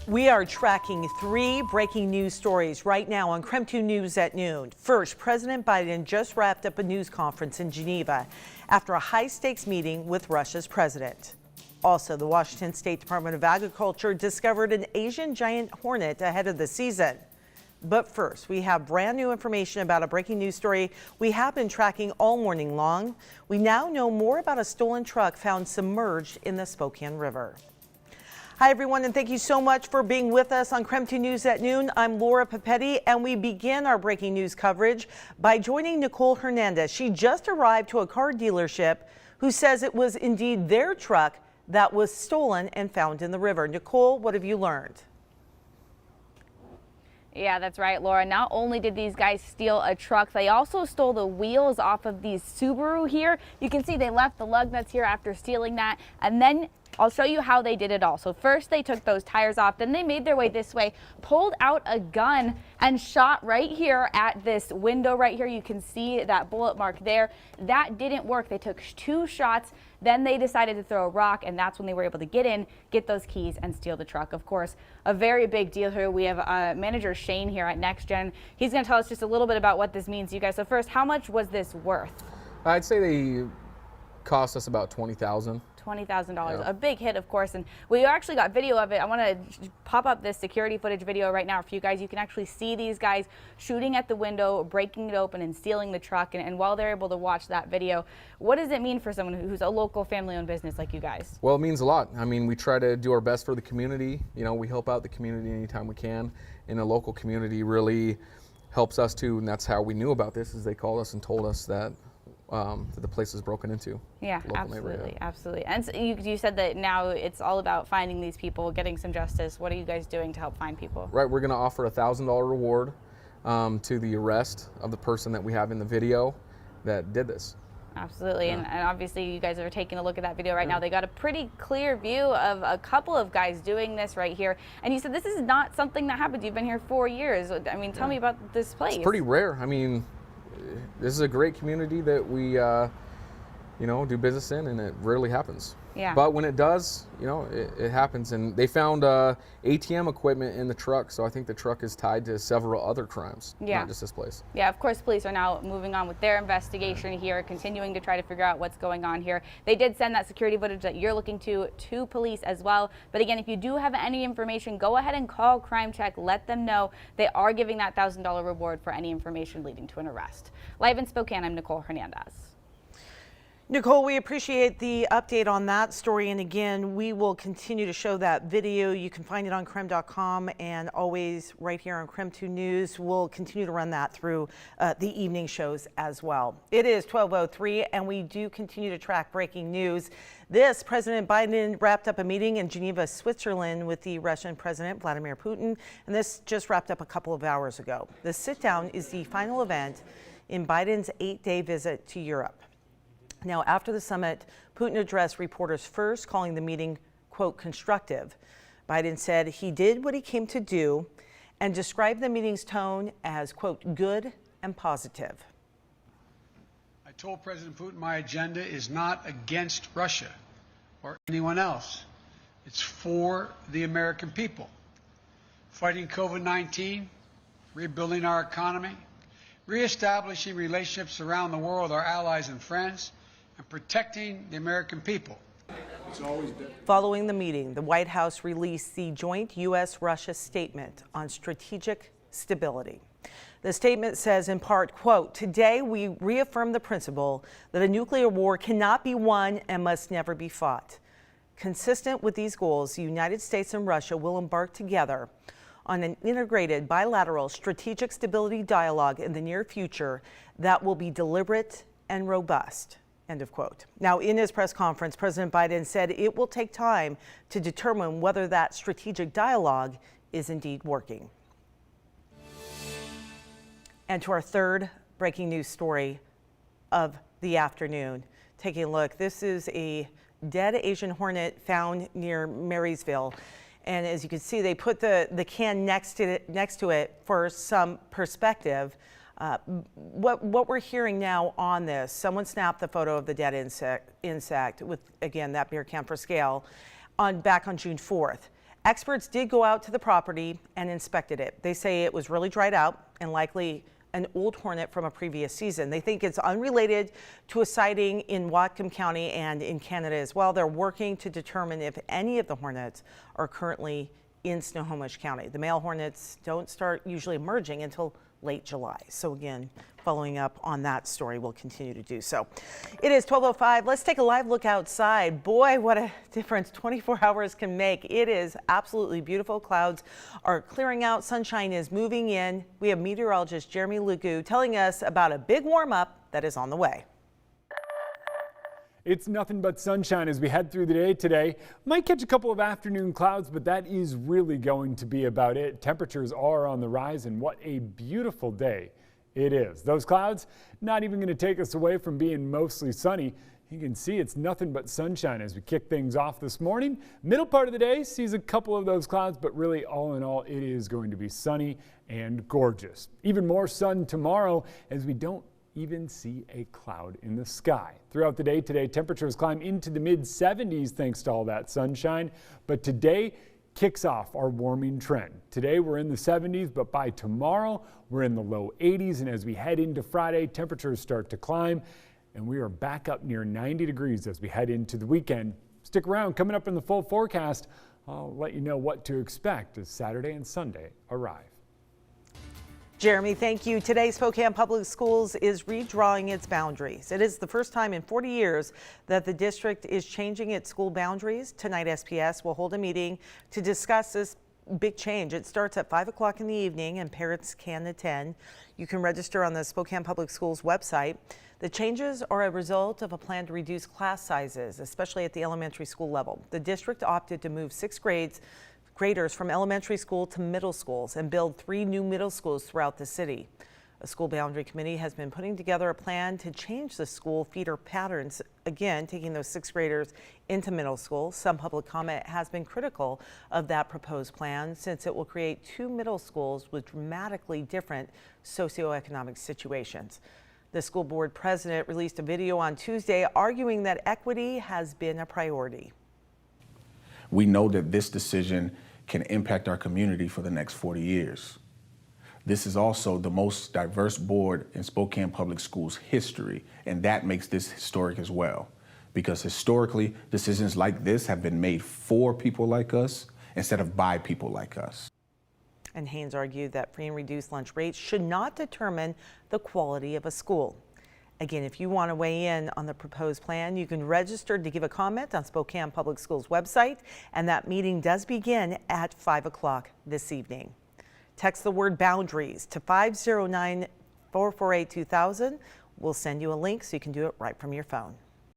We are tracking 3 breaking news stories right now on KREM 2 News at noon. First, President Biden just wrapped up a news conference in Geneva after a high-stakes meeting with Russia's president. Also, the Washington State Department of Agriculture discovered an Asian giant hornet ahead of the season. But first, we have brand new information about a breaking news story we have been tracking all morning long. We now know more about a stolen truck found submerged in the Spokane River. Hi, everyone, and thank you so much for being with us on KREM 2 News at noon. I'm Laura Papetti, and we begin our breaking news coverage by joining Nicole Hernandez. She just arrived to a car dealership who says it was indeed their truck that was stolen and found in the river. Nicole, what have you learned? Yeah, that's right, Laura. Not only did these guys steal a truck, they also stole the wheels off of these Subaru here. You can see they left the lug nuts here after stealing that, and then I'll show you how they did it all. So first they took those tires off, then they made their way this way, pulled out a gun and shot right here at this window right here. You can see that bullet mark there. That didn't work. They took 2 shots, then they decided to throw a rock, and that's when they were able to get in, get those keys, and steal the truck. Of course, a very big deal here. We have manager Shane here at NextGen. He's going to tell us just a little bit about what this means to you guys. So first, how much was this worth? I'd say they cost us about $20,000. $20,000, Yeah. a big hit, of course, and we actually got video of it. I want to pop up this security footage video right now for you guys. You can actually see these guys shooting at the window, breaking it open, and stealing the truck. And while they're able to watch that video, what does it mean for someone who's a local family-owned business like you guys? Well, it means a lot. I mean, we try to do our best for the community. You know, we help out the community anytime we can, and the local community really helps us too. And that's how we knew about this, is they called us and told us that the place is broken into. Yeah, absolutely. And so you said that now it's all about finding these people, getting some justice. What are you guys doing to help find people? Right, we're going to offer a $1,000 reward to the arrest of the person that we have in the video that did this. Absolutely, yeah. And obviously you guys are taking a look at that video right now. They got a pretty clear view of a couple of guys doing this right here. And you said this is not something that happens. You've been here 4 years. I mean, tell me about this place. It's pretty rare. I mean, this is a great community that we, you know, do business in, and it rarely happens. Yeah. But when it does, you know, it happens. And they found ATM equipment in the truck, so I think the truck is tied to several other crimes, not just this place. Yeah, of course, police are now moving on with their investigation here, continuing to try to figure out what's going on here. They did send that security footage that you're looking to police as well. But again, if you do have any information, go ahead and call Crime Check. Let them know. They are giving that $1,000 reward for any information leading to an arrest. Live in Spokane, I'm Nicole Hernandez. Nicole, we appreciate the update on that story. And again, we will continue to show that video. You can find it on KREM.com and always right here on KREM 2 News. We'll continue to run that through the evening shows as well. It is 12:03 and we do continue to track breaking news. President Biden wrapped up a meeting in Geneva, Switzerland with the Russian President Vladimir Putin. And this just wrapped up a couple of hours ago. The sit down is the final event in Biden's 8-day visit to Europe. Now, after the summit, Putin addressed reporters first, calling the meeting, quote, constructive. Biden said he did what he came to do and described the meeting's tone as, quote, good and positive. I told President Putin my agenda is not against Russia or anyone else. It's for the American people. Fighting COVID-19, rebuilding our economy, reestablishing relationships around the world with our allies and friends, and protecting the American people. Following the meeting, the White House released the joint U.S.-Russia statement on strategic stability. The statement says in part, quote, today we reaffirm the principle that a nuclear war cannot be won and must never be fought. Consistent with these goals, the United States and Russia will embark together on an integrated bilateral strategic stability dialogue in the near future that will be deliberate and robust. End of quote. Now, in his press conference, President Biden said it will take time to determine whether that strategic dialogue is indeed working. And to our third breaking news story of the afternoon. Taking a look, this is a dead Asian hornet found near Marysville. And as you can see, they put the can next to it for some perspective. What we're hearing now on this, someone snapped the photo of the dead insect with, again, that beer can for scale back on June 4th. Experts did go out to the property and inspected it. They say it was really dried out and likely an old hornet from a previous season. They think it's unrelated to a sighting in Whatcom County and in Canada as well. They're working to determine if any of the hornets are currently in Snohomish County. The male hornets don't start usually emerging until late July. So again, following up on that story, we'll continue to do so. It is 12:05. Let's take a live look outside. Boy, what a difference 24 hours can make. It is absolutely beautiful. Clouds are clearing out. Sunshine is moving in. We have meteorologist Jeremy Lugu telling us about a big warm up that is on the way. It's nothing but sunshine as we head through the day today. Might catch a couple of afternoon clouds, but that is really going to be about it. Temperatures are on the rise, and what a beautiful day it is. Those clouds not even going to take us away from being mostly sunny. You can see it's nothing but sunshine as we kick things off this morning. Middle part of the day sees a couple of those clouds, but really all in all, it is going to be sunny and gorgeous. Even more sun tomorrow as we don't even see a cloud in the sky. Throughout the day today, temperatures climb into the mid 70s thanks to all that sunshine. But today kicks off our warming trend. Today we're in the 70s, but by tomorrow we're in the low 80s. And as we head into Friday, temperatures start to climb and we are back up near 90 degrees as we head into the weekend. Stick around. Coming up in the full forecast, I'll let you know what to expect as Saturday and Sunday arrive. Jeremy, thank you. Today, Spokane Public Schools is redrawing its boundaries. It is the first time in 40 years that the district is changing its school boundaries. Tonight, SPS will hold a meeting to discuss this big change. It starts at 5 o'clock in the evening and parents can attend. You can register on the Spokane Public Schools website. The changes are a result of a plan to reduce class sizes, especially at the elementary school level. The district opted to move 6th graders from elementary school to middle schools and build 3 new middle schools throughout the city. A school boundary committee has been putting together a plan to change the school feeder patterns, again, taking those 6th graders into middle school. Some public comment has been critical of that proposed plan since it will create 2 middle schools with dramatically different socioeconomic situations. The school board president released a video on Tuesday arguing that equity has been a priority. We know that this decision can impact our community for the next 40 years. This is also the most diverse board in Spokane Public Schools history, and that makes this historic as well. Because historically, decisions like this have been made for people like us instead of by people like us. And Haynes argued that free and reduced lunch rates should not determine the quality of a school. Again, if you want to weigh in on the proposed plan, you can register to give a comment on Spokane Public Schools website, and that meeting does begin at 5 o'clock this evening. Text the word boundaries to 509-448-2000. We'll send you a link so you can do it right from your phone.